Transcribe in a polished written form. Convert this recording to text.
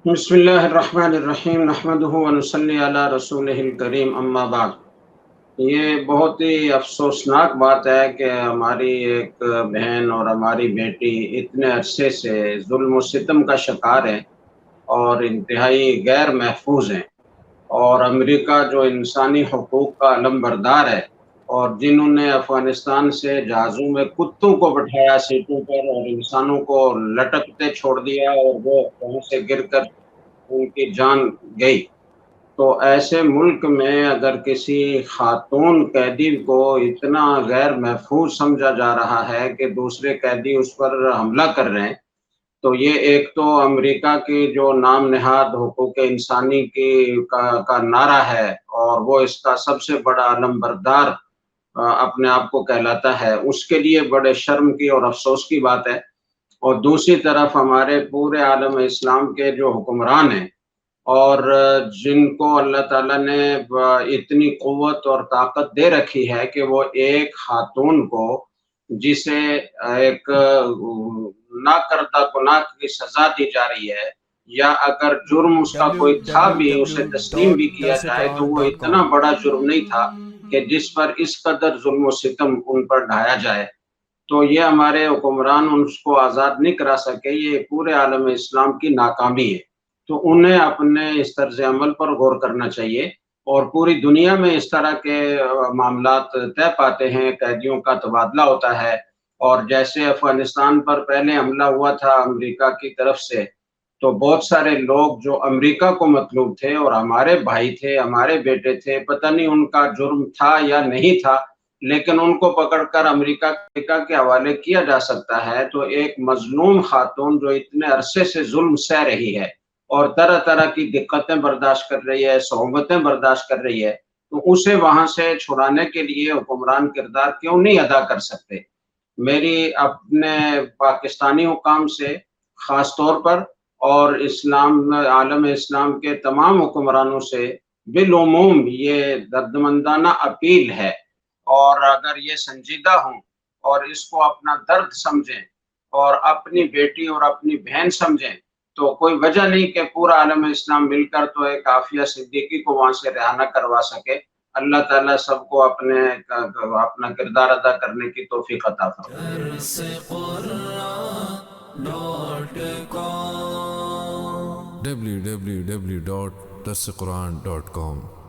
بسم اللہ الرحمن الرحیم نحمدہ ونصلی علی رسولہ الکریم اما بعد۔ یہ بہت ہی افسوسناک بات ہے کہ ہماری ایک بہن اور ہماری بیٹی اتنے عرصے سے ظلم و ستم کا شکار ہے اور انتہائی غیر محفوظ ہیں، اور امریکہ جو انسانی حقوق کا علم بردار ہے اور جنہوں نے افغانستان سے جہازوں میں کتوں کو بٹھایا سیٹوں پر اور انسانوں کو لٹکتے چھوڑ دیا اور وہ وہاں سے گر کر ان کی جان گئی، تو ایسے ملک میں اگر کسی خاتون قیدی کو اتنا غیر محفوظ سمجھا جا رہا ہے کہ دوسرے قیدی اس پر حملہ کر رہے ہیں، تو یہ ایک تو امریکہ کی جو نام نہاد حقوق انسانی کا نعرہ ہے اور وہ اس کا سب سے بڑا علم بردار اپنے آپ کو کہلاتا ہے، اس کے لیے بڑے شرم کی اور افسوس کی بات ہے۔ اور دوسری طرف ہمارے پورے عالم اسلام کے جو حکمران ہیں اور جن کو اللہ تعالیٰ نے اتنی قوت اور طاقت دے رکھی ہے کہ وہ ایک خاتون کو جسے ایک نہ کردہ گناہ کی سزا دی جا رہی ہے، یا اگر جرم اس کا کوئی تھا بھی اسے تسلیم بھی کیا جائے تو وہ www.darsequran.com اتنا بڑا جرم نہیں تھا کہ جس پر اس قدر ظلم و ستم ان پر ڈھایا جائے، تو یہ ہمارے حکمران اس کو آزاد نہیں کرا سکے۔ یہ پورے عالم اسلام کی ناکامی ہے، تو انہیں اپنے اس طرز عمل پر غور کرنا چاہیے۔ اور پوری دنیا میں اس طرح کے معاملات طے پاتے ہیں، قیدیوں کا تبادلہ ہوتا ہے، اور جیسے افغانستان پر پہلے حملہ ہوا تھا امریکہ کی طرف سے، تو بہت سارے لوگ جو امریکہ کو مطلوب تھے اور ہمارے بھائی تھے، ہمارے بیٹے تھے، پتہ نہیں ان کا جرم تھا یا نہیں تھا، لیکن ان کو پکڑ کر امریکہ کے حوالے کیا جا سکتا ہے۔ تو ایک مظلوم خاتون جو اتنے عرصے سے ظلم سہ رہی ہے اور طرح طرح کی دقتیں برداشت کر رہی ہے، صعوبتیں برداشت کر رہی ہے، تو اسے وہاں سے چھڑانے کے لیے حکمران کردار کیوں نہیں ادا کر سکتے؟ میری اپنے پاکستانی حکام سے خاص طور پر اور عالم اسلام کے تمام حکمرانوں سے بالعموم یہ دردمندانہ اپیل ہے، اور اگر یہ سنجیدہ ہوں اور اس کو اپنا درد سمجھیں اور اپنی بیٹی اور اپنی بہن سمجھیں، تو کوئی وجہ نہیں کہ پورا عالم اسلام مل کر تو ایک عافیہ صدیقی کو وہاں سے رہا نہ کروا سکے۔ اللہ تعالیٰ سب کو اپنا کردار ادا کرنے کی توفیق عطا فرمائے۔ www.darsequran.com